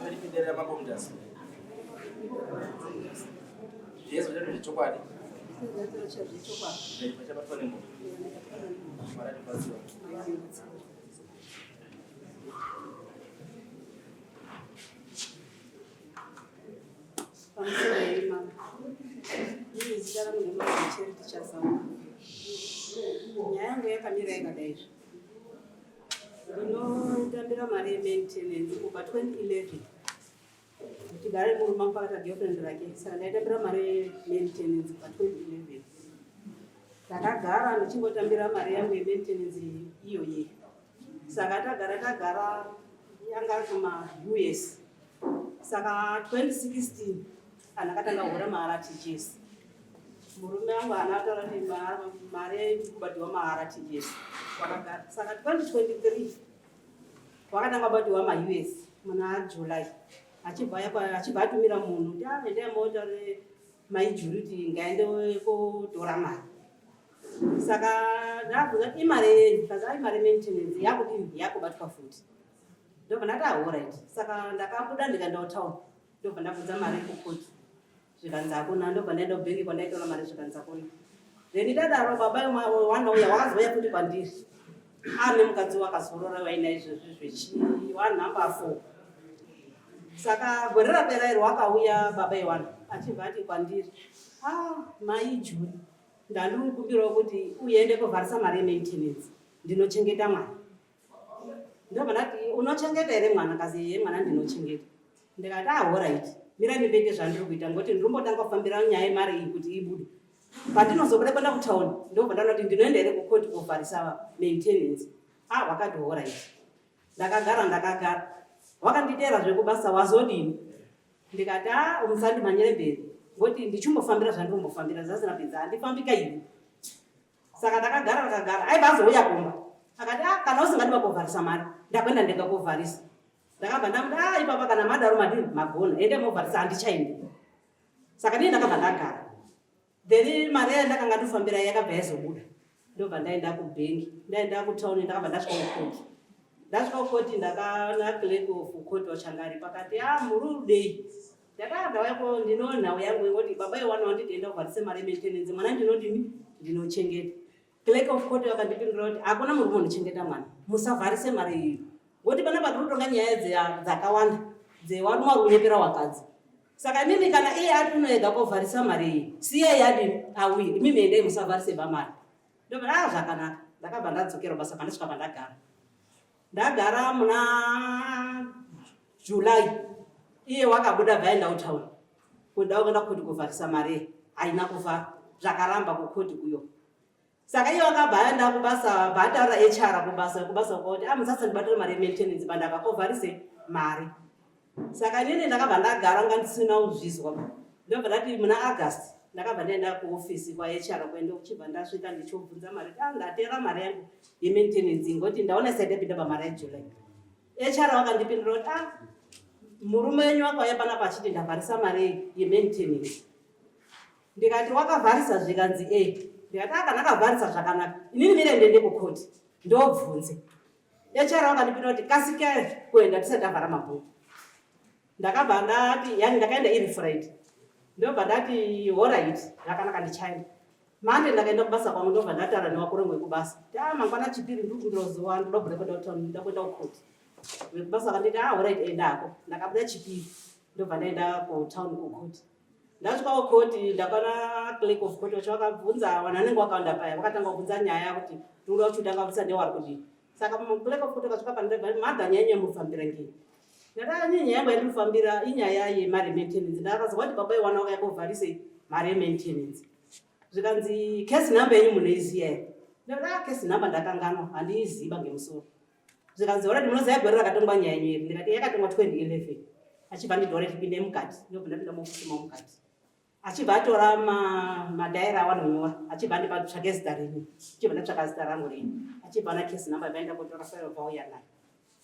Pelipindera mabomdas. Yesu ndio nilichokwadi. Nilipata watu wengi. Mara tupasi. Yangu yakamira yakadai ndinotambira mari yemaintenance kubva 2011 tigare murume pakati girlfriend rake saka ndaitambira mari yemaintenance kubva 2011 ndakagara ndichingotambira mari yangu yemaintenance iyoye saka tagara yanga kuma-US saka 2016 andakatanga kuhora maRTGS murume wangu anataura kuti mari kubatiwa maRTGS wakagara saka 2023 wakatanga kubatiwa ma-US muna July achibva atumira munhu kuti aendea motaure maijuriti ngaende kodhora mari saka ndabvunza kuti imari yenyu kazi ai mari maintenance yakudini yakubatwa futi ndobva ndati alright saka ndakabuda ndikaenda kutauni ndobva ndabvunza mari kukoti zvikanzi hakuna ndobva ndaenda kubhengi kwandaitora mari zvikanzi hakuna then dadaro baba wanauya wakazoya kuti kwandiri ane mukadzi wakazorora waina izvozvi zvechi1 4 saka gore rapera iri wakauya baba iwana achibva ati kwandiri mai Juni ndandiri kumbirawo kuti uende kuvharisa mari yemaintenance ndinochengeta mwana ndobva ndati unochengeta here mwana kazi ye mwana ndinochengeta ndikati alright mira ndipete zvandiri kuita ngoti ndirimbotanga kufambira nyaya yemari iyi kuti ibude pandinozobuda kwenda kutauni ndobva ndanoti ndinoenda here kukoti kuvharisa maintenance wakati alright ndakagara wakanditeera zvekubasa wazodini ndikati musandimanyire mberi ngoti ndichimbofambira zvandirimbofambira zvasina pedza handifambika ivi saka ndakagara aibva azouya kumba akati kana usingadi pakovharisa mari ndakwenda ndikakovharisa ndakabva ndamuti ipapa kana madaro madini magona ende movharisa handichaindi saka ndii ndakabva ndagara then mari yandakanga ndofambira yakabva yazobuda ndobva ndaenda kubhengi ndaenda kutauni ndakabva ndasvika kukoti ndasvika kukoti ndakana clerk of court wachangari pakati muri rudei ndakadawako ndino nhau yangu ingoti baba iwana wanditi enda kuvharise mari yemaintenance mwana ndinodini ndinochengeta clerk of court wakandipindura kuti hakuna murume unochengeta mwana musavharise mari iyi ngoti pana patinotonga nyaya dzakawanda dzewarume runyepera wakadzi saka mimi kana iye ati unoega kovharisa mari iyi siye yadi awiri mimi endei musavharise bamari ndobva zvakanaka ndakabva ndadzokera basa pandasvika pandagara muna July iye wakabuda bvaenda kutauni kuda kuenda kukoti kuvharisa mari haina kuvhara zvakaramba kukoti kuyo saka iye wakabva aenda kubasa bhataura HR kubasa kuti musasa ndibatire mari yemaintenance pandakakovharise mari saka nini ndakabva ndagara nga ndisina uzvizwa ndobva ndati muna August ndakabva ndaenda kuofisi kwaHR kuenda uchibva ndasvika ndichobvunza mari ndatera mari yangu yemaintenance ngoti ndaona saidapinda pamari yaJuly HR wakandipindura kuti murume wenyu wakauya pana pachiti ndavharisa mari yemaintenance ndikati wakavharisa zvikanzi ndikati kana akavharisa zvakanaka inini mire ndende kukoti ndobvunze HR wakandipindura kuti kasika kuenda tisati avhara mabhuku ndakabva ndati yani ndakaenda iri Friday ndobva ndati alright zvakanaka ndichaenda Monday ndakaenda kubasa kwangu ndobva ndataura newakuru wekubasa mangwana chipiri ndikumbira zuva ndinobva kwenda kutauni ndakwenda kukoti wekubasa akanditi alright endako ndakabuda chipiri ndobva ndaenda kutauni kukoti ndasvika kukoti ndakana clerk of court wacho wakabvunza vanhu vanenge wakaunda paya vakatanga kubvunza nyaya kuti ndinoda kuti utanga ndewari kudini saka clerk of court akasvika pandabva madha nyaya yemufambira ngei ndati nyaya yangu yandinofambira inyaya yemari maintenance ndakazwa kuti baba iwana wakayakovharise mari yemaintenance zvikanzi case number yenyu munoiziya here ndati case number ndakanganwa handiiziva ngemusoro zvikanzi already munoziva gore rakatongwa nyaya yenyu iri ndikati yakatongwa 2011 achibva ndidhore tipinde mukati ndobva ndapinda mukusima mukati achibva atora madhaira awanonyora achibva ndipa tsvake zita renyu achibva ndatsvaka zita rangu renyu achibva na case number vaenda kutora file vauya nayo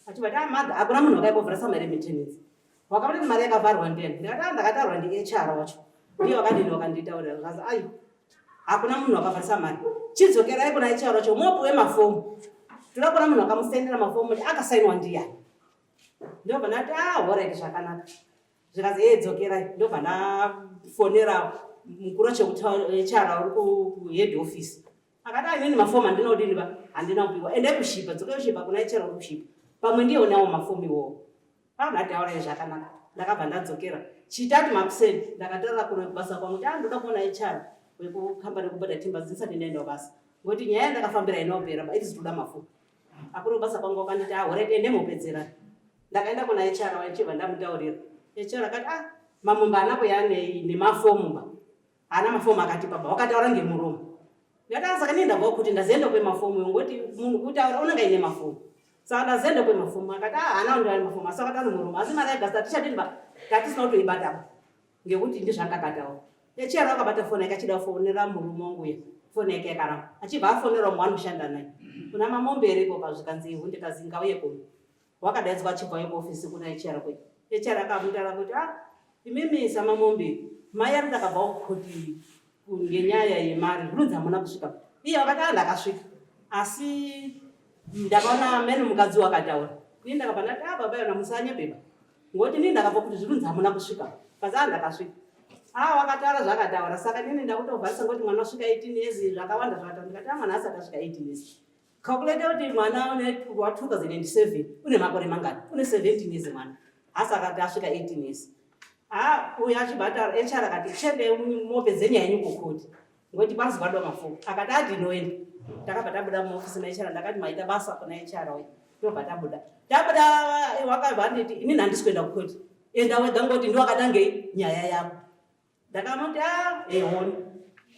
achibva ti madha hakuna munhu wakaikovharisa mari yemaintenance wakabva kuti mari yakavharwa ndeni ndikati ndakatarwa ndiHR wacho ndiye wakadini wakanditaurira zvazi ai hakuna munhu wakavharisa mari chidzokerai kuna HR wacho mopiwe mafomu toda kuona munhu akamusendera mafomu kuti akasainwa ndiyani ndobva ndati alright zvakanaka. Zvikazi dzokerai, ndobva ndafonera mukuru wechara uri kuhead office. Akati inini mafomu andinodini ba, handina kupiwa. Ende kushipa, dzoke kushipa kuna echara uri kushipa. Pamwe ndionawo mafomu iwowo. Ndati alright zvakanaka. Ndakabva ndadzokera. Chitatu makuseni ndakatarira kuno kubasa kwangu kuti ndoda kuona echara wekukambani kubhadha timba dzisati ndaenda basa. Ngoti nyaya ndakafambira inopera ba idzi toda mafomu. Akuru basa kwangu akanditi alright ende mupedzera. Ndakaenda kuna echara wachibva ndamutaurira. Echara akati mamumba anapo yane nemafomu ba. Ana mafomu akati baba wakataura ngemuromo. Ndati saka nenda kuti ndazoenda kwemafomu ngoti munhu kuti unenge ine mafomu. Saka ndazoenda kwemafomu akati ana ndo ane mafomu saka tano muromo asi mara yagasa tichadini ba tatisina kutoibata ngekuti ndizvandakataura. Echara akabata foni akachida fonera muromo wangu ye. Foni yake yakaramba. Achibva afonera mwana ushanda naye. Kuna mamombereko pazvikanzi hundikazinga uye ko. Wakadaidzwa achibva muofisi kuna echara kwe. Echara akamutara kuti imimi samamombe mai ari ndakabva kuti ngenyaya yemari runza muna kusvika. Iye wakati ndakasvika. Asi ndakaona mene mukadzi wakataura. Ini ndakabva ndati baba yona musanya beba. Ngoti ini ndakabva kuti zvirunza muna kusvika. Kaza ndakasvika. Wakataura zvakataura saka nini ndakutobvasa ngoti mwana usvika 18 years zvakawanda zvakataura. Ndikati mwana asati asvika 18 years. Calculate kuti mwana wa 2007 une makore mangani? Une 17 years mwana. Asakati asvika 18 years. Uya achibata echara kati chende mopedze nyaya yenyu kukoti. Ngoti basi bado mafomu. Akati adinoenda. Ndakabva tabuda muofisi na echara ndakati maita basa kuna echara we. Ndobva tabuda. Tabuda wakabva nditi ini handisi kuenda kukoti. Enda wega ngoti ndiwakadange nyaya yako. Ndakamuti honi.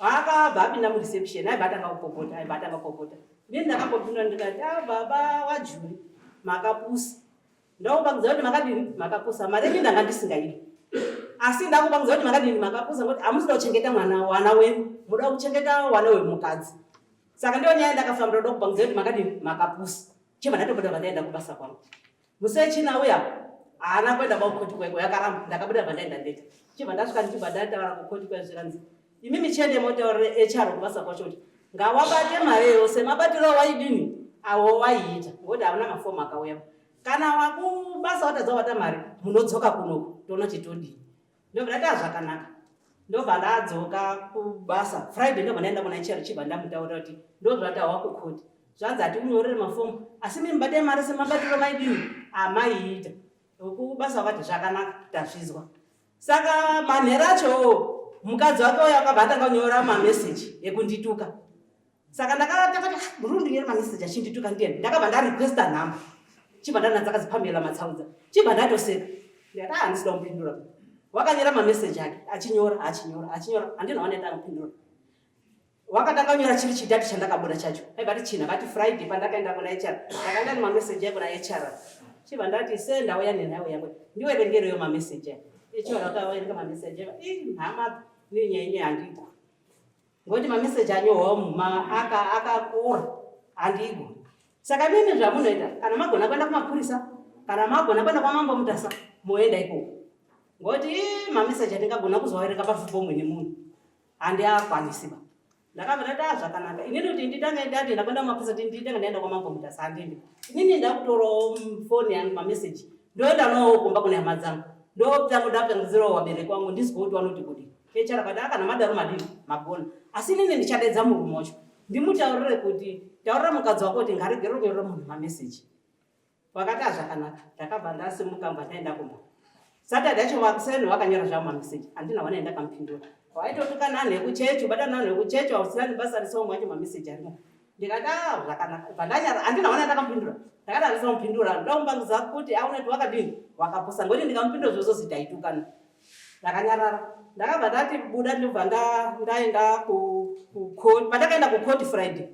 Akabva apinda mu reception aibatanga kupopota. Ini ndakambopinda ndikati baba wajuri makapusa. Ndakubangudza kuti makadini makapusa mari yenyu ndanga ndisingaidi. Asi ndakubangudza kuti makadini makapusa ngoti amusida kuchengeta wana wenyu, muda kuchengeta wana wemukadzi. Saka ndiyo nyaya ndakafambira ndoda kubangudza kuti makadini makapusa. Chibva ndatobuda ndaenda kubasa kwangu. Musechina uya ana kwenda kukoti kweko yakaramba ndakabuda ndaenda ndega. Chibva ndasvika ndichibva ndataura kukoti kwezvikanzi. Imimi chende motaurire echaro kubasa kwacho kuti ngawabate mari yose mabatiro waidini awo waiita ngoti hauna mafomu akauya. Kana wakubasa watadza wata mari munodzoka kuno tonoti todini. Ndobva ndati zvakanaka. Ndobva ndadzoka kubasa Friday ndobva ndaenda kuna echaro chibva ndamutaurira kuti ndozvatawa kukoti. Zvanzi ati unyorere mafomu asi mimbate mari semabatiro maidini amaiita. Kubasa wakati zvakanaka tazvizwa. Saka manhero acho mukadzi wake uya akabva atanga kunyora mameseji ekundituka. Saka ndakati Burundi nyere mameseji achindituka ndiye. Ndakabva ndarequesta nhamba. Chibva ndanadzakazipambira matsaudza. Chibva ndatoseka. Ndati handisida kupindura. Wakanyora mameseji ake achinyora. Handinoona ndakupindura. Wakatanga kunyora chiri chitatu chandakabuda chacho. Aibati china kati Friday pandakaenda kuna HR. Ndakaenda nemameseji kuna HR. Chibva ndati senda uya nenayo yangu. Ndiwerengereyo mameseji ake. Echora akawerenga mameseji ake. Hama ninyenye handiko. Ngoti mameseji anyohwa akakura handiko. Saka mimi zvamunoita kana magona kwenda kumapurisa kana magona kwenda kwamambo mutasa moenda ikoko. Ngoti mameseji atingagona kuzowerenga pafomu nemunhu. Handi akwanisiba. Ndakabva ndati zvakanaka. Inini kuti nditange ndati ndakwenda kumapurisa nditanga ndaenda kwamambo mutasa handindi. Inini ndakutora foni yangu mameseji. Ndoenda nawo kumba kuna hama dzangu. Ndotanga ndapangizira wabereki wangu ndizwe kuti wanoti kudi. Echara kada kana madaro madini magona. Asi inini ndichadedza murume wacho. Ndimutaurire kuti taurira mukadzi wako kuti ngaregere kunyorera munhu mameseji. Wakati zvakanaka. Ndakabva ndasimuka ndaenda kumba. Saturday yacho wakuseni wakanyora zvawo mameseji. Handina wanaenda kampindura. Waitotuka nani ekuchechi bada nani ekuchechi ausirani basa risomo wacho mameseji arimo. Ndikati zvakanaka. Bandanyara handina wanaenda kampindura. Ndakati arisompindura ndombangiza kuti aunati wakadini wakaposa ngoti ndikampindura zvozozi taitukana. Ndakanyarara. Ndakabva ndati buda ndibva ndaenda kukoti. Pandakaenda kukoti Friday.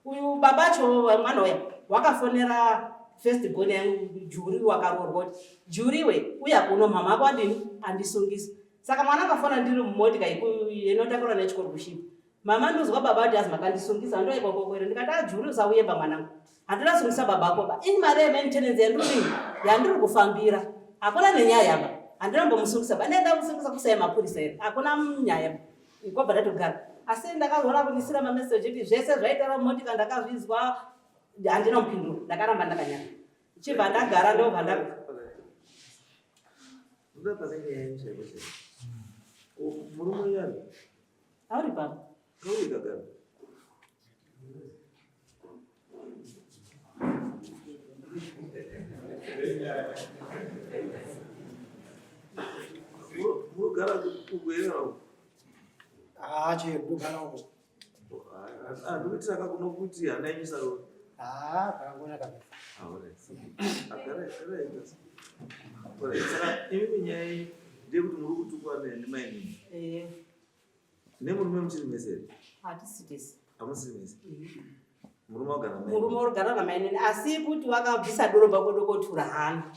Uyu babacho mwana uya wakafonera first born yangu Juri wakaroorwa kuti Juri we uya kuno mama ako adini andisungisa. Saka mwana akafona ndiri mumotika inotakurwa nechikoro kushipa. Mama ndozwa baba ati azi makandisungisa ndo ikoko kwere ndikati Juri usauye mwanangu. Handina sungisa baba ako ba. Ini mari yementenenze yandiri kufambira. Hakuna nenyaya yaba. Handina mbomusungisa ba. Ndenda musungisa kusaya mapurisa ere. Hakuna nyaya. Ikobva ndatogara. Asi ndakazoona kunisira mameseji kuti zvese zvaitaura mumotika ndakazvizwa handina mupinduro. Ndakaramba ndakanyara. Chibva ndagara ndobva Uda pasenge yaisha kwese. Murumo yari. Ari baba. Kawi kagara. Murugara kugwera. Che kugara uko. Ndikuitira kakunokuti hana imisaro. Kakuna kabisa. Agara saka imimi nyaya ndekuti muri kutukwana nemainini nemurume muchiri meseri Hatisitisi. hamusiri mese murume wagara Murume urigara namainini asi kuti wakabvisa doroba kudokotura hana.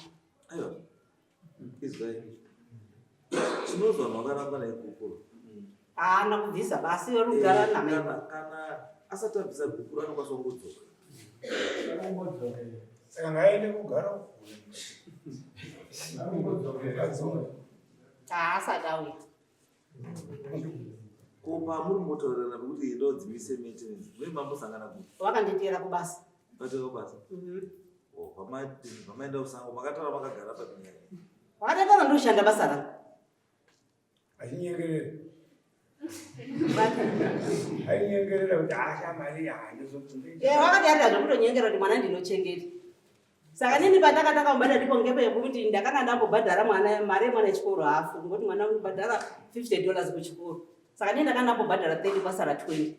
aiwa izwai chinozwa makaramba naikukuru Haana kubvisa basi urigara namainini. kana asati abvisa kukuru anokwanisa kungodzoka Saka ngaende kugara uko. Asati auya. kopa muri motaurirana kuti ndodzimise maintenance mune mambosangana kuti Wakanditera kubasa. pateka basa pamaenda kusango makatara makagara papinyaya Wakataka ndoshanda basa rangu. Achinyengerera. Ainyengerera kuti ashamari yahandizokunde. Wakati zvokutonyengera kuti mwana ndinochengeta. Saka nini patakataka kubhadhara ndipo ngepekuti ndakanga ndambobhadhara mwana mari yemwana yechikoro hafu ngoti mwana unobhadhara $50 kuchikoro. Saka nini ndakanga ndambobhadhara 30 kwasara 20.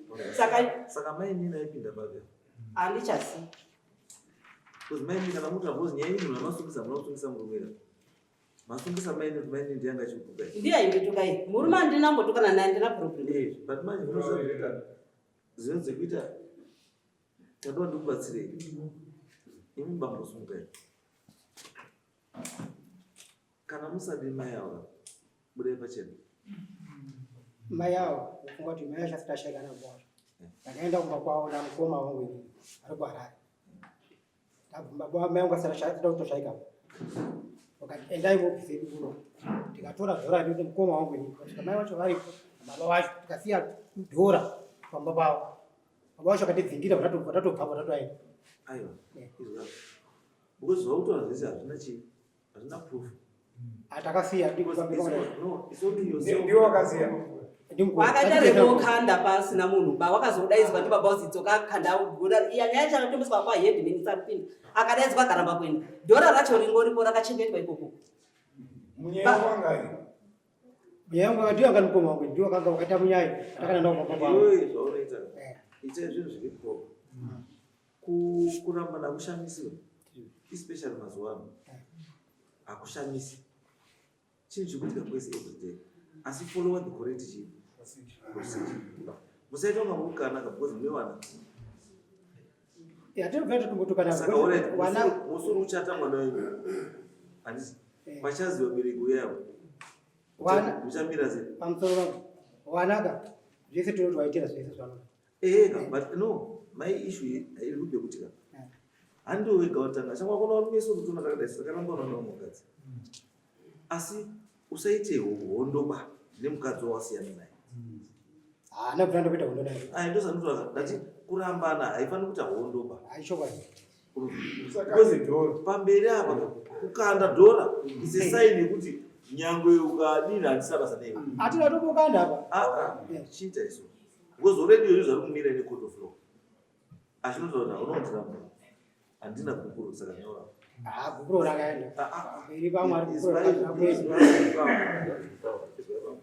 Saka mainini aipinda papi Handichasi. Because mainini kana muti apozi nyaya ini munamasungisa munausungisa murumira masungisa mainini ndiyanga chibuka Ndiye aimbetuka iyi. Murume andinambotukana naye ndina problem. but manje munoziva zvinhu zvekuita tadoa ndikubatsirei imi bambosumuka kana musadi mai ava budai pachena Mai yao kufunga kuti mai asati ashakana bora. Ndakaenda kumba kwao na mkoma wangu ari kuharare. Baba mai wangu asati kutoshaika. Wakati endai muofisi kuno. Tikatora dhora ndio mkoma wangu ni. Kwa mai wacho varipo. Baba wacho tukasiya dhora kwa baba wao. Baba wacho akatidzingira watatu aenda. aiwa izwa because zvautora zvese hazvina proof Atakasiya no it's only yourself ndio wakaziya. Wakataremo kanda pasina munhu ba wakazodaidzwa ndi baba uzidzoka kanda ugura iya nyaya chakatombeswa kwa head minister kupinda akadaidzwa karamba kwenda dhora racho ringoripo rakachengetwa ikoko Munyengo wangai. Munyengo ndio akanukoma wangu ndio kanga wakati munyai takana ndio baba wangu. iwe zvaunoita ita zvinhu zviri pro kuramba nakushamisiwa especially mazuva ano hakushamisi chinhu chikuitika kwese everyday asi follow the correct procedure musaita kunga muri kukanaka because mune vana Atinofanira tumbotukana saka wana musuri uchata mwana wenyu handisi pachaziva bereko yavo wana muchamira sei pamusoro wangu wanaka zvese tinotovaitira zvese zvanoda. but no my issue iri kubve kutika handiwo wega watanga changwa kona warumeso kutona takadaisi takaramba unoona mukadzi asi usaite hondoba nemukadzi wawasiyana naye Haana kuti andokuita hondo naye. ndosanotoaka ndati kurambana haifani kuita hondoba Aichokwadi. pamberi apa kukanda dhora isesaini yekuti nyangwe ukadini handisa basa newe Atina tombokanda apa. chiita iso because already izvo zviri kumira ine court of law achinotaura kuti unomutiramba handina gukuru saka nyaura Gukuro rakaenda. Mberi pamwe ari gukuro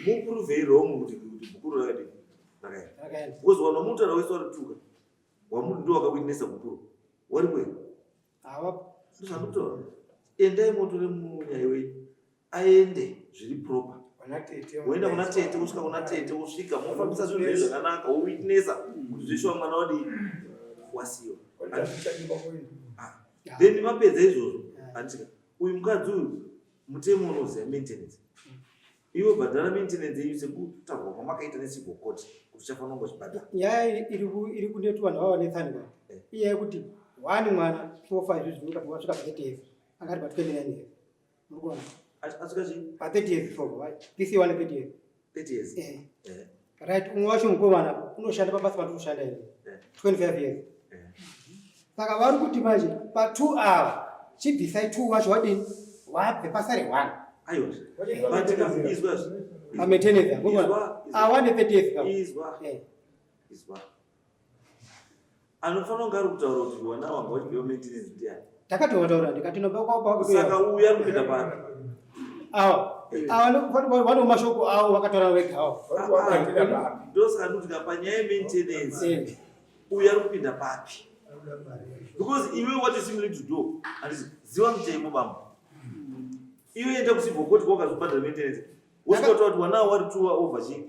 mupuruvhei wrong kuti gukuru rakaenda rakaenda. because wana mutara wese warituka wamuti ndo wakawitnesa gukuru wari kwei Ava ndozvandikutaura endai motore munyaya wenyu aende zviri proper woenda kuna tete wosvika kuna tete wosvika mofambisa zvinhu zvei zvakanaka wowitnesa kuti zvishuwa mwana wadi wasiwa then mapedza izvozvo andika uyu mukadzi uyu mutemo unoziva maintenance iwe bhadhara maintenance yenyu sekutaurwa kwamakaita necivil court kuti chafanira kungochibhadhara nyaya iri kundetu vanhu vaonetsanika iye kuti wani mwana 4 5 zvinoka wasvika pa 30 years angari pa 29 years murikuona asvika chii pa 30 years so this one 30 years 30 years right umwe wacho mukomana unoshanda pabasa panoshanda ine 25 years saka vari kuti manje pa 2 hour chibvisai 2 wacho wadini wabve pasare 1 aiwa batika izwa Maintenance. I want 30th. izwa anofanira kunge ari kutaura kuti wana wanga wachipewa maintenance ndiani Takatotaura ndikatinopa saka uya ari kupinda pari vano mashoko avo vakatora vega havo ndosaka ndikuti panyaya yemaintenance uya ari kupinda papi because iwe what you simply to do ziva mutemo bamba iwe enda kusibhokoti kwakazobhadhara maintenance usikotaura kuti wana wari tuwa over chii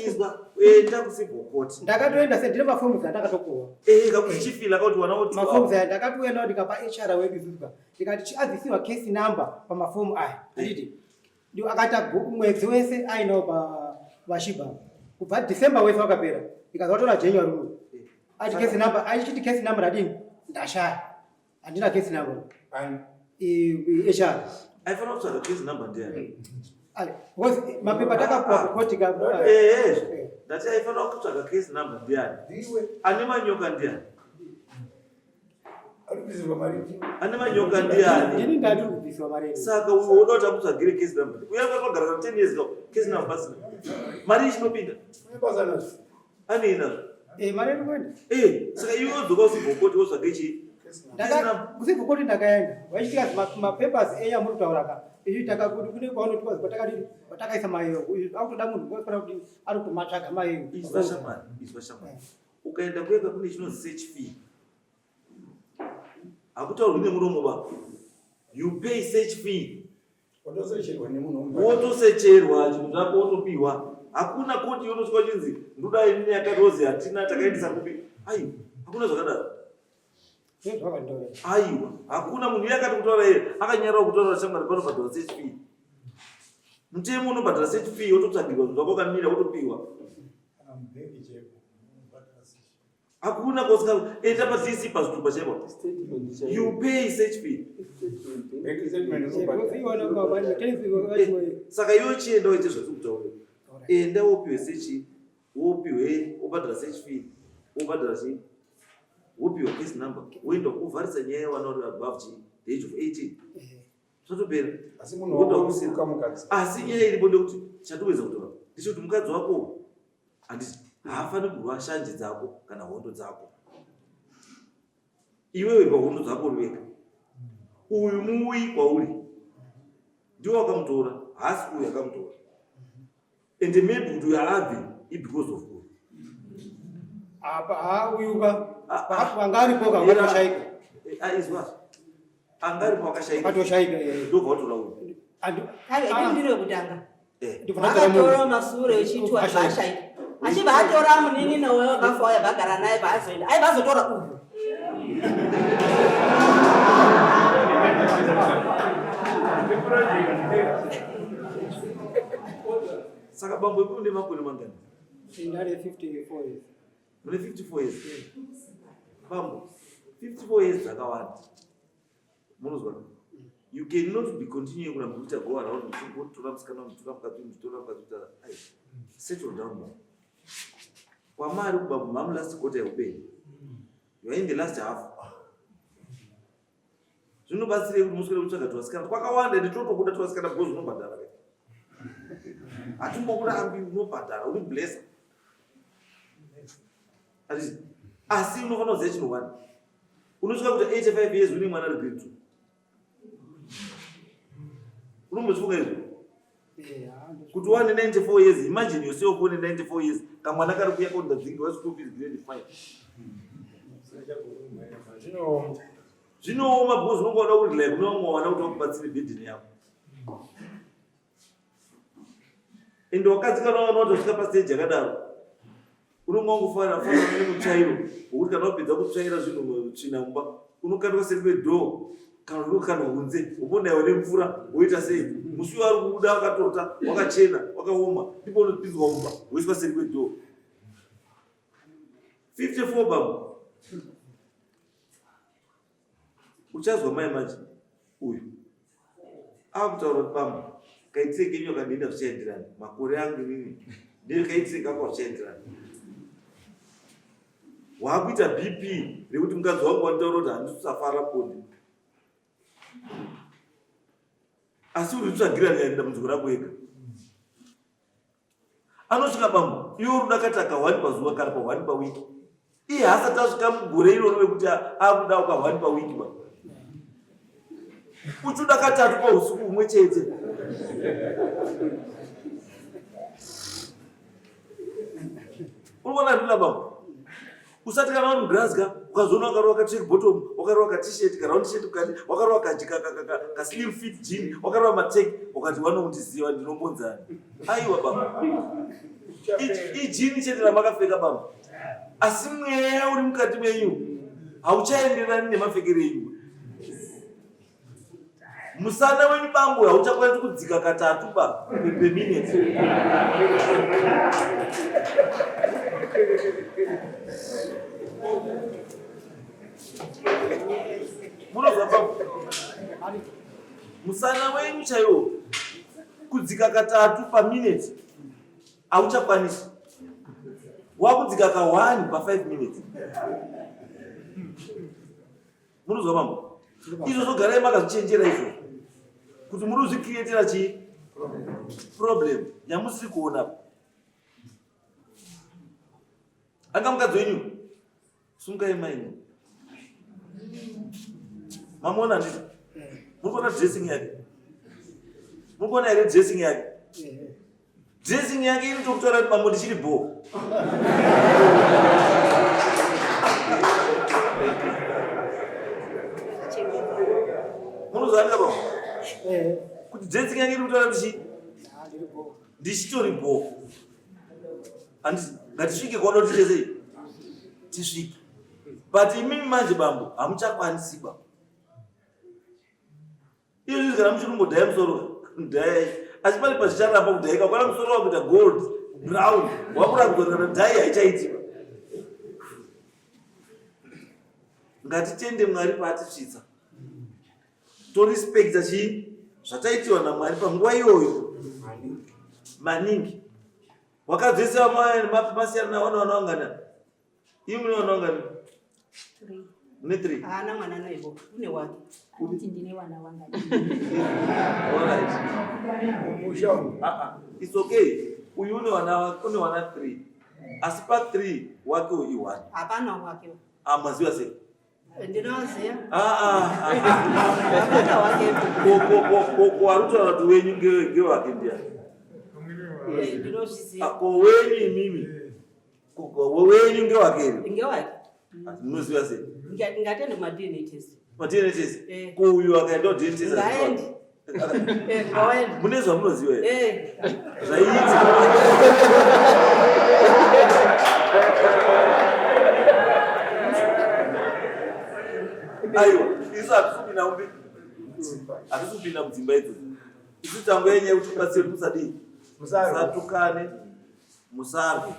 izwa enda kusibhokoti ndakatoenda sendine mafomu dzandakatopuwa kakuchifila kauti wana wotuwa mafomu dzaya ndakatoenda ndikapa HR wedu zuka ndikati chiazisiwa case number pamafomu aya anditi akati mwedzi wese ainawo pashiba kubva December wese wakapera ikazi watora January uno ati case number aichiti case number radini ndashaya andina case number HR aifanira kutsvaga case number ndiani because mapepa takapuwa kukoti ndati aifanira kutsvaga case number ndiani ane manyoka ndiani ane manyoka ndiani ndini ndati kubviswa mari saka uyo uda kuti akutsvagire case number uya akagara kana 10 years ago case number pasina mari ichinopinda aneinazvo mari iri kuenda saka iwe udzoka usibhokoti wotsvage chii kusibhokoti ndakaenda vaichitika mapapers eya muri kutauraka ichitaka kuti kune kwaunoti kwatakadii kwatakaisa mayo akutoda munhu wafana kuti ari kumatsvaga mayo izwa shamari ukaenda kwega kune chinonzi search fee hakutaurwi nemuromo ba you pay search fee wotosecherwa chinhu zvako wotopiwa hakuna koti yonosvika chinzi ndudai nine yakarozi hatina takaendesa kupi aiwa hakuna zvakadaro aiwa hakuna munhu yakati kutaura iye akanyarira kutaura shamwari panobhadhara search fee mutemo unobhadhara search fee wototsvagirwa zvinhu zvako kamira wotopiwa hakuna koska enda paCC pazvitupa chaipo you pay search fee saka iwe chienda waite zvatokutaura enda wopiwe search wopiwe wobhadhara search fee wobhadhara chii wopiwa case number woenda kuvharisa nyaya yawana uri above the age of 18 zvotopera asi nyaya iripo ndekuti chatowedza kutaura ndichoti mukadzi wako handiti haafaniri kurwa shanje dzako kana hondo dzako iwewe pahondo dzako uri wega uyu muwi kwauri ndiwo wakamutora haasi uyu akamutora ende maybe kuti uyu haabvi because of uyu apa uyuka angaripo kakatoshaika izwa angaripo akashaika katoshaika ndobva watora uyu ndiro kutanga akatora masure echitwa zvashaika achibva atora munini nawe wakafa waya bagara naye baazoenda aibazotora uyu saka bambo ipo ndi makore mangani ndari 54 years mune 54 years bambo 54 years dzakawanda munozwa you cannot be continuing kuramba kuita go around kutora musikana mutora mukati mutora mukati settle down more kwamari kubambo mamu last quarter yeupenyu you are in the last half zvinobatsire kuti muswere kutsvaga twasikana kwakawanda ende totokuda twasikana because unobhadhara hatimbokurambi unobhadhara uri blessa asi unofanira kuziva chinhu one unosvika kuti 85 years une mwana ari grade 2 unombochifunga izvo kuti wane 94 years imagine yourself une 94 years kamwana kari kuya kaundadzingi waschool fees grade 5 zvinooma because unongoda uri like unomwana kuti wakubatsire bhedhini yako ende wakadzikana wana watosvika pastage yakadaro unonga wangofanira nemutsvairo wokuti kana wapedza kutsvaira zvinhu tsvina mumba unokandwa seri kwedhoo kana unokandwa kunze woponaiwa nemvura woita sei musi wari kubuda wakatota wakachena wakaoma ndipo unopinzwa mumba woiswa seri kwedhoo 54 bambo uchazwa mai manje uyu akutaura kuti bambo kaitire kenyu kandienda zvichaenderana makore angu nini ndekaitire kako zvichaenderana waakuita bp rekuti mukadzi wangu wanitaura kuti handisafara poni asi uri kutsvagira dambudziko rako ega. Anosvika bambo iwo rudakati aka1 pazuva kana pa1 pawiki, iye haasati asvika mugore iroro rekuti akuda uka1 pawiki ba uchuda katatu pausiku umwe chete. Unoona ndila bambo usati kana uri mugrazga ukazoona wakarowa katrek bottom, wakarowa katshirt karound shirt, ukati wakarowa ka slim fit jean, wakarowa mateki, ukati wanokundiziva ndinombonzana. Aiwa bambo ijini chete ramakapfeka bambo, asi mweya uri mukati menyu hauchaenderani nemapfekero enyu. Musana wenyu bambo hauchakwanisi kudzika katatu per minute. Munozwa bambo? Musana wenyu chaiwo kudzika katatu per minute hauchakwanisi. Wakudzika ka1 pa5 minutes. Munozwa bambo? Izvo zogarai makazvichenjera izvo kuti muri kuzvikrietera chi problem yamusiri kuona. Anga mukadzi wenyu sungai maini mamona nditi muri kuona dressing yake, muri kuona here dressing yake, dressing yake inotokutora kuti bambo ndichiri bho. Munozvanika bambo kuti dressing yake iri kutaura kuti ndichitori bho. Handiti ngatisvike kwaona kuti chese tisvike, but imimi manje bambo hamuchakwanisi ba. Iyo zvinhu kana muchirungodhaya musoro dhayai, asi pane pazvicharamba kudhayika kwana musoro wakuita gold brown wakurambidza kana dhayi haichaitiba. Ngatitende Mwari paatisvitsa, torespekta chii zvataitiwa naMwari panguva iyoyo maningi. Wakadzesa masiyana nawana wanaungana imwe wanaungana 3 ana mwana naibo une wake kuti ndine wana wanga. It's okay. Uyu une wana 3 asi pa 3 wake uyu 1 hapana wake maziwa sei ndinoziva warutaura kuti wenyu ngewake ndiani? ndinozviziva ko wenyu imimi wenyu ngewake ngewake ndinoziva sei ngatende ma-DNA test. Ma-DNA test ko uyu akaenda DNA test ngaendi mune zvamunoziva here aiwa isu hatisupinda mudzimba idzodzo. Isu tangoenya kuti ubatsire musadii musatukane musarwe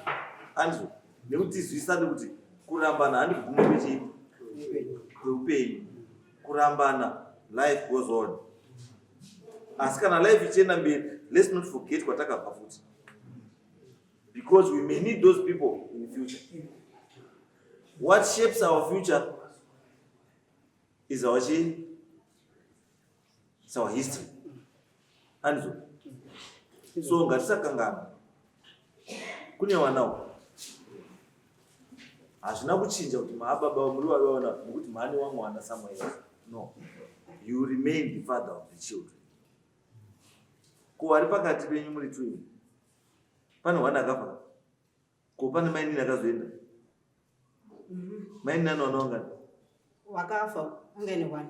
andizvo nekuti tizwisane kuti kurambana handi kuguma kwechii kweupenyu. Kurambana life goes on, asi kana life ichienda mberi let's not forget kwatakabva futi, because we may need those people in the future. What shapes our future is our change, it's our history. Andizvo so ngatisakangana. Kune wanawo hazvina kuchinja kuti maababa muri vaona nokuti mhani wamwana somewhere else. No, you remain the father of the children. Ko vari pakati penyu muri twin, pane wana akafa, ko pane maini akazoenda maini nani wanaungana wakafa angaine wani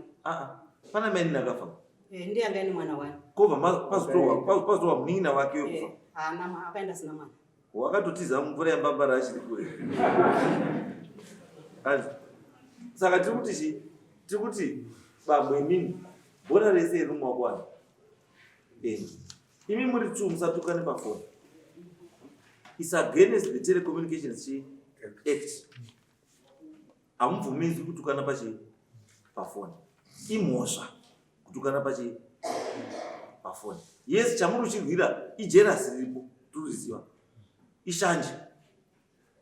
pana maini akafa ndiye angaine mwana wani kobva pazotorwa munina wake wekufa akaenda sina mwana wakatotiza mvura yambambara achiri kure. Saka tiri kuti bambo imini bhora rese iri mumaoko ano imi muri tu musatukane pafoni. It's against the Telecommunications Act. Hamubvumidzwi kutukana pafoni. Imhosva kutukana pafoni. Yes, chamuri uchirwira ijerasi riripo turiziva, ishanje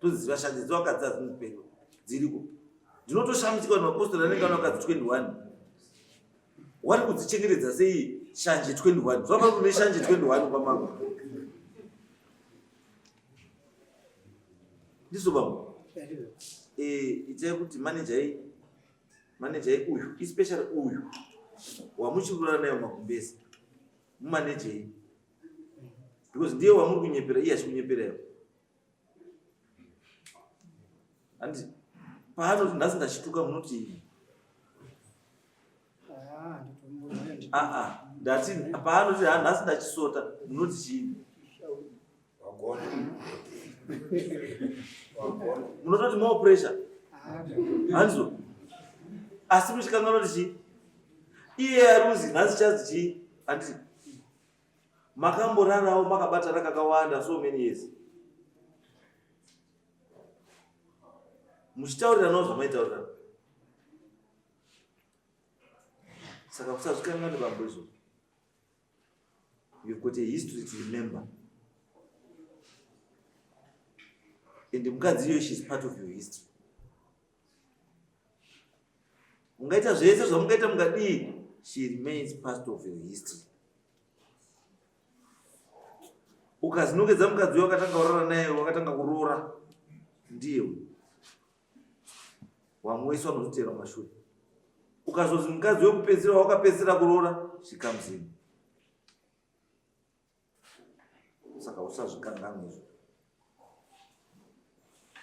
toziziva shanje dzawakadza dzinopenga dziriko. Ndinotoshamisika kuti mapostori anenge ana wakadzi 21 wari kudzichengetedza sei shanje 21 zvava kune shanje 21 pamako ndizo bambo itai kuti manager uyu especially uyu wamuchirura nayo makumbezi mumanager because ndiye wamuri kunyepera iye achikunyeperayo andi paanoti nhasi ndachituka munoti ndati paanoti nhasi ndachisota munoti chii munototi more pressure hanzo asi muchikanganoti chii iye aruzi nhasi chazi chii andi makamborarawo makabatana kakawanda so many years muchitauriranawo zvamaitaurirana saka kusazvikangani bambo izvo you've got a history to remember and mukadzi iyoyo she's part of your history mungaita zvese zvamungaita mungadii she remains part of your history ukazinongedza mukadzi uyo wakatanga kurora naye wakatanga kuroora ndiye wamweiswa nozotera mashure ukazozi mukadzi wekupedzisira wakapedzisira kuroora zvikamuzini saka usazvikanganwa izvo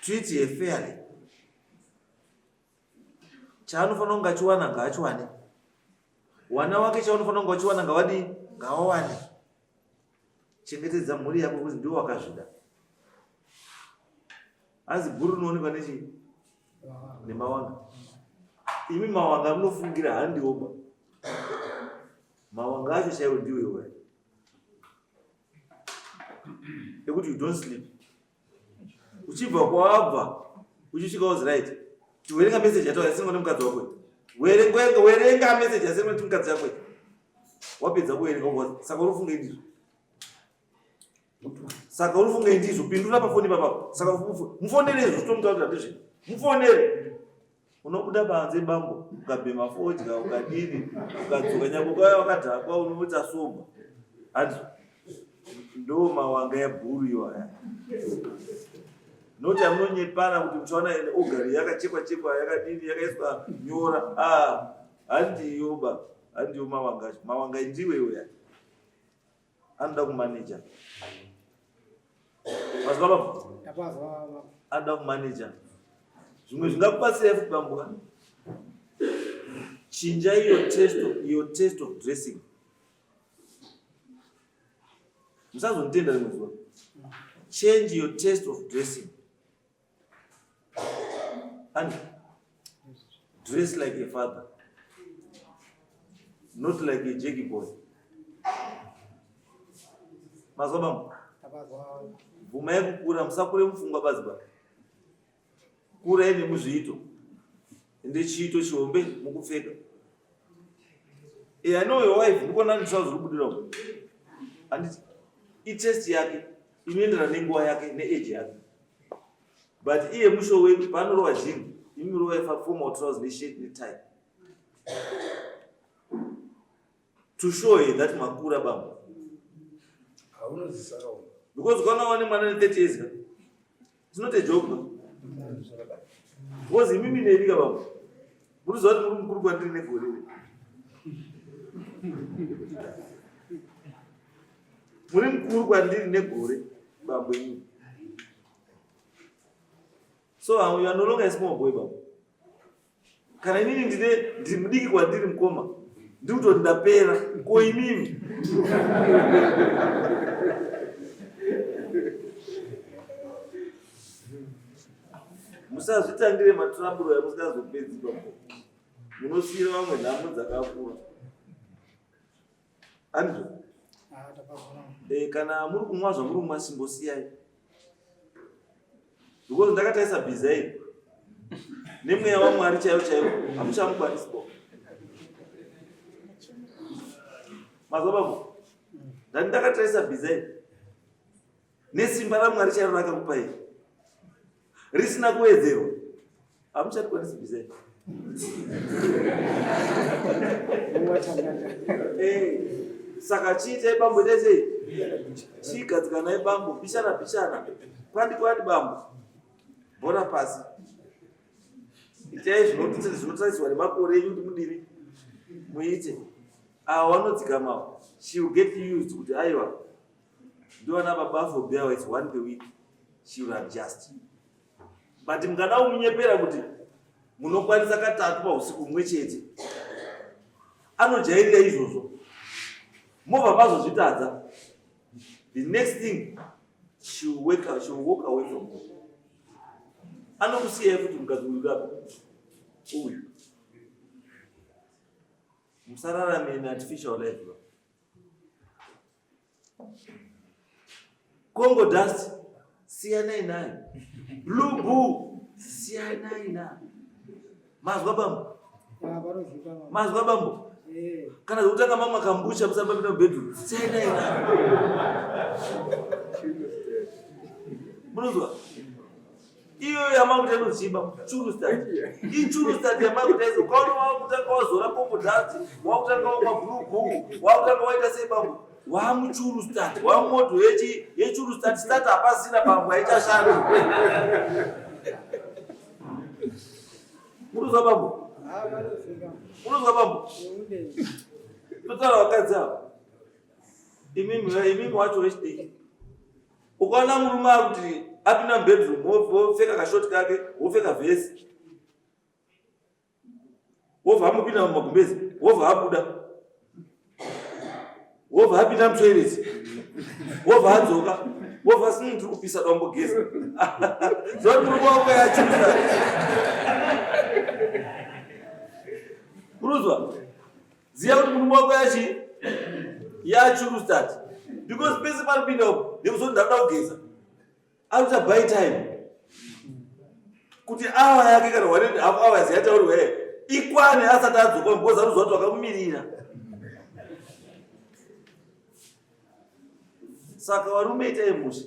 treat her fairly chaanofanira kunge achiwana ngaachiwane wana wake chaanofanira kunge achiwana ngawadi ngawawane chengetedza mhuri yako kuti ndiwo wakazvida azi guru rinoonekwa nechi nemawanga imi mawanga munofungira handioba mawanga acho chaiwo ndiwo iwe ekuti you don't sleep uchibva kwabva uchisvika uzi right tiwerenga message yataura yasingo nemukadzi wako werenga message yasingo nemukadzi wako wapedza kuwerenga saka urufunge ndizvo saka urufunge ndizvo pindura pafoni papapo saka mufonere izvo zvitomutaurira ndizvo mufonere unobuda panze bambo ukabhema fodya ukadini ukadzoka nyako kwaya wakadhakwa unoti asomba hati ndo mawanga yabhuru iwaya noti amunonyepana kuti muchaona ogari yakachekwa yakadini yakaiswa nyora handiyoba handiyo mawanga ndiwe iweya anoda kumanager mazvababa anoda kumanager zvimwe zvingakubatsira futi bambuka chinja iyo test of dressing musazonditenda rimwe zuva change your taste of dressing and dress like a father not like a jaggy boy mazvabambo bvumai kukura musakure mupfungwa baziba kurai nemuzviito ende chiito chihombe mukupfeka I know your wife ndikuona ndisva zviri kubudira handiti itest yake inoenderana nenguva yake neage yake but iye musho wedu paanorowa jini imi rova formal trousers neshirt netie to show you that makura bambo because ukaona wane mwana ne30 years it's not a joke because imimi nevika bambo muruziva kuti muri mukuru kwandiri negore muri mukuru kwandiri negore bambo imi so you are no longer a small boy bambo kana inini ndiri mudiki kwandiri mukoma ndikutoti ndapera ko imimi musazvitangire maturamburo yamusingazopedzi bambo munosiyira vamwe nhamo dzakakura andrew kana muri kumwa zvamuri kumwa simbosiyai because ndakataisa bhizairi nemweya wamwari chaivo hamuchamukwanisipo mazababo ndati ndakataisa bhizairi nesimba ramwari chairo rakakupai risina kuwedzerwa hamuchatikwanisi bhizairi Saka chiita bambo ndese chigadzikana ibambo pishana kwadi bambo bora pasi itai zvinotariswa nemakore enyu kuti mudiri muite ava vanodzikamawo. She will get used kuti aiwa ndivana baba for bear is 1 per week, she will adjust. But mungada umunyepera kuti munokwanisa katatu pausiku mumwe chete anojairira izvozvo movha mazozvitadza, the next thing she will walk away from home. Anokusiyai kuti mukadzi uyu uyu musararame in artificial life. Congo dust siyanai nayo, blue boo siyanai nayo. Mazwa bambo kana kutanga mama kambusha musamba pita bedroom siyanai nayo. Munozwa iyo yamakuta noziba churustad yamakuta izo kwaona wakutanga wazora Congo dust, wakutanga wamwa blue boo, wakutanga waita sebambo wamuchurustad wamoto yechurustad start apasina bambo aichashanda. Munozwa bambo? Munozwa bambo? Totara wakadzi avo imimi wacho wechidiki ukaona murume akuti apinda mubedroom wopfeka kashoti kake wopfeka vhesi wobva amupinda mumagumbezi wobva abuda wobva apinda mutoireti wobva adzoka wobva sini tiri kupisa dambogeza zoti murume wako yachusa. Munozwa ziya kuti murume wako yachurustati because pese paripinda upo nekuzoti ndakuda kugeza akuita by time kuti awa yake kana 1.5 hours yataurirwa ikwane asati adzoka because anozwa kuti wakamumirira. Saka varume itai musha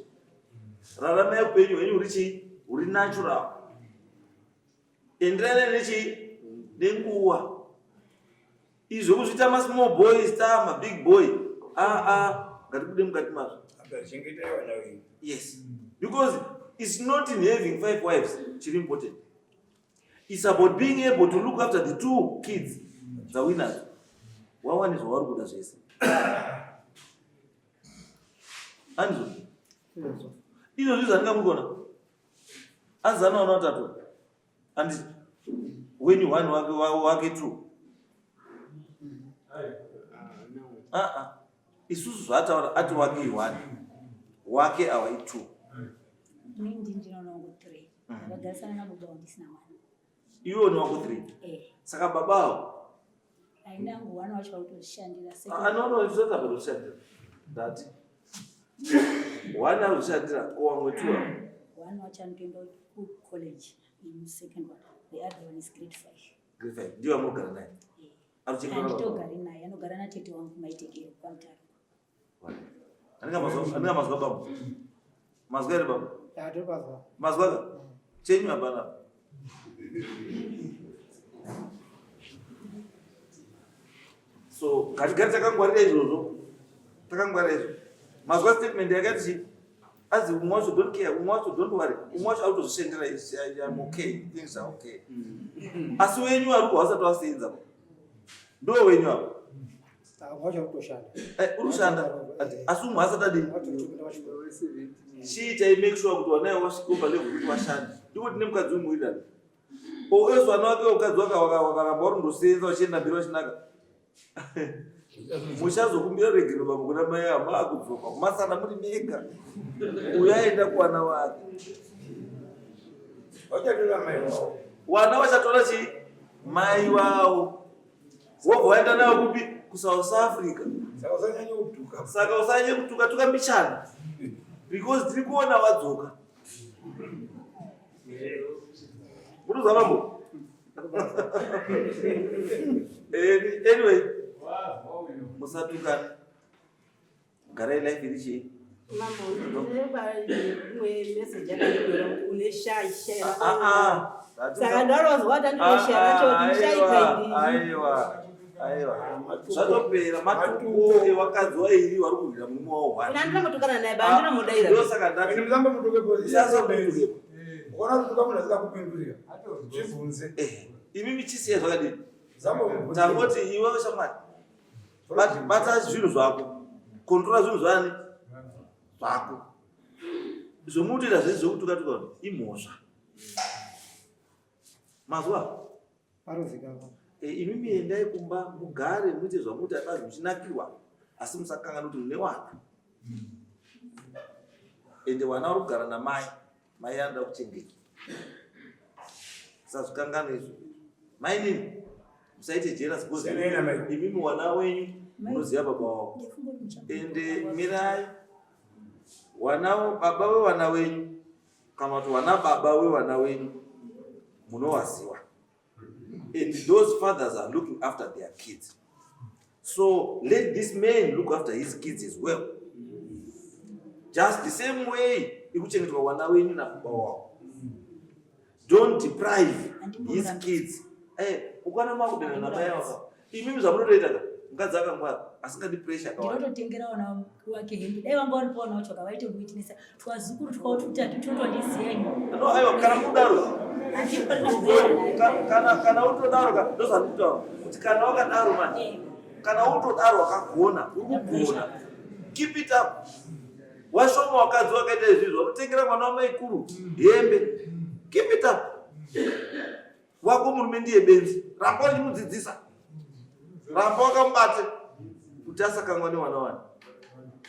raramai upenyu hwenyu huri natural, enderanai nenguva. Izvo kuzviita masmall boys ta mabig boy ngatibude mukati mazvo. Yes, because it's not in having 5 wives chiri important, it's about being able to look after the 2 kids dzawinadzo. Wawana zvavari kuda zvese anzo izvozvi zvandingamugona anzanaona utatu and when you one wake 2 isusu zvataura ati wake 1 wake awai 2 ndinoona ngo 3 vagarisana nababa ndisina mwana iwo ni wako 3 saka babawo aindangu wana wacho autoshandira anoona zvizota kutoshandira that wana arushandira kuwamwe 2 wana wacho anoenda ku college in second one, the other one is grade 5. Ndio amogara naye anditogari naye anogara na tete wangu maitekero kwamtaro. Andinga mazwa bambo mazwa ere bambo Mazwa. Mazwa chenyu abana. So katikati takangwarira izvozvo mazwa statement yakati as umwe wacho don't care, umwe wacho don't worry, umwe wacho autozvishendera I'm okay, things are okay. Asi wenyu ari kuhasati wasenza ndo wenyu apo wacho kutoshanda urushanda asi umwe asati adini chiitai make sure kuti wanaye wasvika palevel kuti washanda ndiko tine mukadzi wemuwirana oezwa vana wake ukadzi wakaramba uri ndosenza uchienda mberi wachinaka muchazokumbira regero baba kuna mai hama akudzoka kumasana muri mega uyaenda kuwana wake wana vachatora chi mai wavo wobva waenda nayo kupi kuSouth Africa. Saka usanye kutuka tukambichana because tiri kuona vadzoka muruza mambo. Anyway musatukana garai life irichi Mambo, message uneshaishera. Saka ndarozwa ndinoshera choti shaikaidi. Aiwa. Zvatopera matuko evakadzi vairi vari kurwira murume wavo hwani. Ina ndinomutukana naye ba ndinomudaira. Ndo saka ndati Ini mzamba mutoke polisi. sasa mutuke. Ukaona kutuka munhu asika kupindurira. Zvibvunze. Imi michisiya zvakadini? Zamba mubvunze. Tangoti iwe shamwari. Bata zvinhu zvako. Kontrola zvinhu zvani? Zvako. Zvomutoita zvese zvokutuka-tuka imhosva. Mazwa? Parozikava. Imimi endai kumba mugare muite zvamuti abazi muchinakirwa asi musakanga kuti mune wana. Ende wana uri kugara namai, mai anoda kuchengeta. Sazvikangana izvo. Mai nini? Musaite jealous because imimi wana wenyu munoziva baba wavo. Ende mirai wana baba wewana wenyu kana kuti wana baba wewana wenyu munowaziva. And those fathers are looking after their kids. So let this man look after his kids as well. Just the same way ikuchengetwa wana wenyu na baba wao. Don't deprive his kids. Ukwana makudana na baya wako. Imimi zvamunotoita ka mukadzi akangwara asingadi pressure akawanda. Ndinototengera wana wake hembe. Dai vanga vari pona wacho kavaite kuitnesa. Twazukuru tukauti totondisiyenyu. No, aiwa kana kudaro. Kana utodaro ka ndozvanditaura kuti kana wakadaro manje kana utodaro wakagona urikugona keep it up. Washoma wakadzi wakaita izvizvo wakutengera mwana wamaikuru hembe keep it up. Wako murume ndiye benzi ramba wachimudzidzisa ramba wakamubate kuti asakangwa newana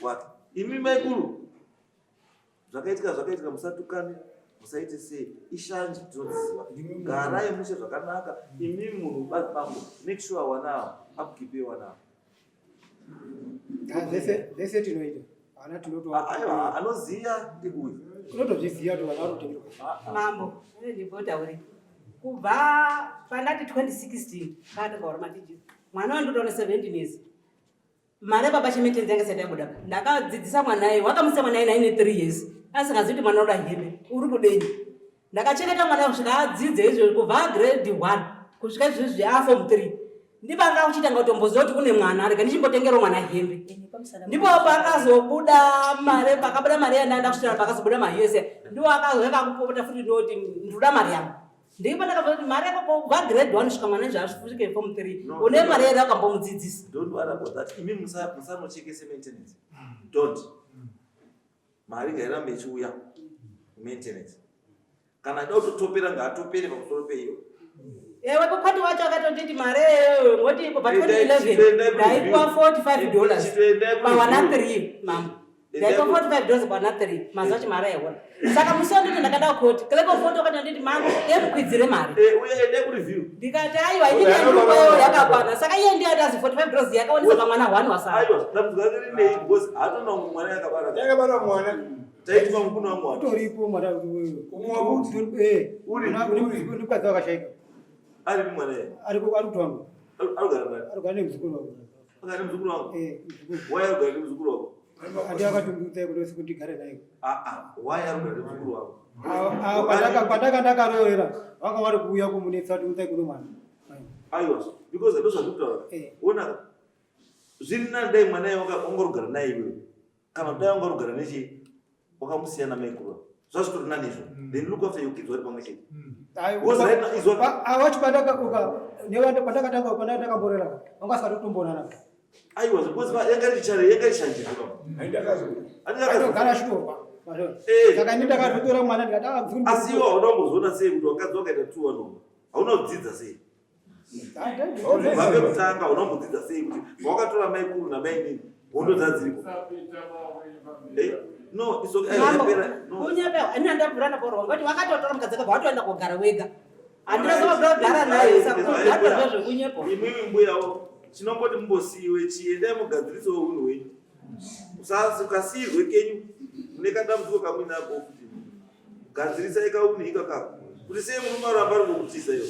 wake. Imi maikuru zvakaitika musatukane. Musaite sei ishanje tinoziva garai mushe zvakanaka. Imi munhu bazi bangu make sure wana akukipe wana Vese tinoita. Ana tinotoa. aiwa anoziya ndikuyi Tinotozviziva kuti vana vanotengerwa. Mambo, ndimbotaure. Kubva pandati 2016 patogaura matiji. Mwana wandotona 17 years. Mare baba chimetenzi yanga sati yabuda. Ndakadzidzisa mwanaye, wakamusa mwanaye 93 years. Asingazivi kuti mwana uda hembe, uri kudeni. Ndakachengeta mwana kusvika adzidze izvo kubva grade 1 kusvika izvozvi form 3. Ndipanga kuchitanga kutomboziva kuti kune mwana rega ndichimbotengera mwana hembe. Ndipo pakazobuda mare, pakabuda mare yandaenda kusvika pakazobuda maUSA. Ndiwo akazoeka kupota futi ndoti ndoda mare yangu. Ndipo ndakabva kuti mare yako kubva grade 1 kusvika mwana zvasvike form 3. Une mare yako akambomudzidzisa. Don't worry about that. Imi musanochekese maintenance. Don't. Mari ngairambe ichiuya maintenance. Kana da kutopera ngaatopere pamusoro peiyo. Ewe kukwati wacho akatotiti mare ngoti kubva 2011 ndaipuwa $45 pawana 3 mama. Ndaipuwa $45 pawana 3 mazachi mare yaona. Saka musonditi ndakada kuti keleko foto kana nditi mama yemukwidzire mare. Uye ende ku review. Ndikati aiwa ini ndikuyo yakakwana. Saka iye ndiye atazi $45 yakaonesa pamwana 1 wasara. Aiwa ndamuzvakari nei because hatona mwana yakabara. Yakabara mwana. Taiti mamukuno wa mwana. Utoripo mwana wewe. Umwabuti. Uri Ndikwadza wakashaika. ari mwana yeye. Ari kutwanga. Arugara mwana. Arugara nemuzukuru wako. Akari muzukuru wako. Muzukuru. Why arugara nemuzukuru wako? Andi akatumutsa kuti kundigare naye. Why arugara nemuzukuru wako? Pandakaroera vanga vari kuuya kumunetsa kuti utsai kuno mwana. Aiwa because ndozvakutaura. Ona zviri nani dai mwana yako ongorugara naye iwe. Kana dai ongorugara nechi wakamusiyana maikuru. Zvazvitori nani izvo. Then look after your kids vari pamwe chete. Awachi pandakakamborera vanga vasikatotombonana. Aiwa because yangarishanjira. Gara chitorwa. Saka ini ndakatotora mwana ndikati asi iwe unombozoona sei kuti wakadzi wakaita 2 haunodzidza sei? Vabve kutanga unombodzidza sei kuti wakatora mai kuru namai nini wondodzadziriko? No, it's okay. Kunyepa ina ndabvurana porwa ngoti wakatotora mukadzi wako watoenda kugara wega. Andina kugara naye saka kugara zvekunyepa. Imwe mbuyawo chinomboti mumbosiiwe chiendai mugadzirisewo unhu hwenyu. Ukasirwe kenyu nekadambudziko kamwe nako kuti gadzirisai kauni ikakako kuti sei murume aramba ari kukutisa iyo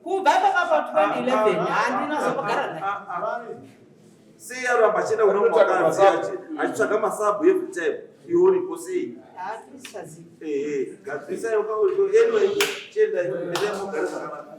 kubva pakapa 2011 handina zokugara naye. sei aramba achienda kuna mwakadzi achitsvaga masabu every time iwe uripo sei? Gadzirisai anyway chienda endai mugare zvakanaka.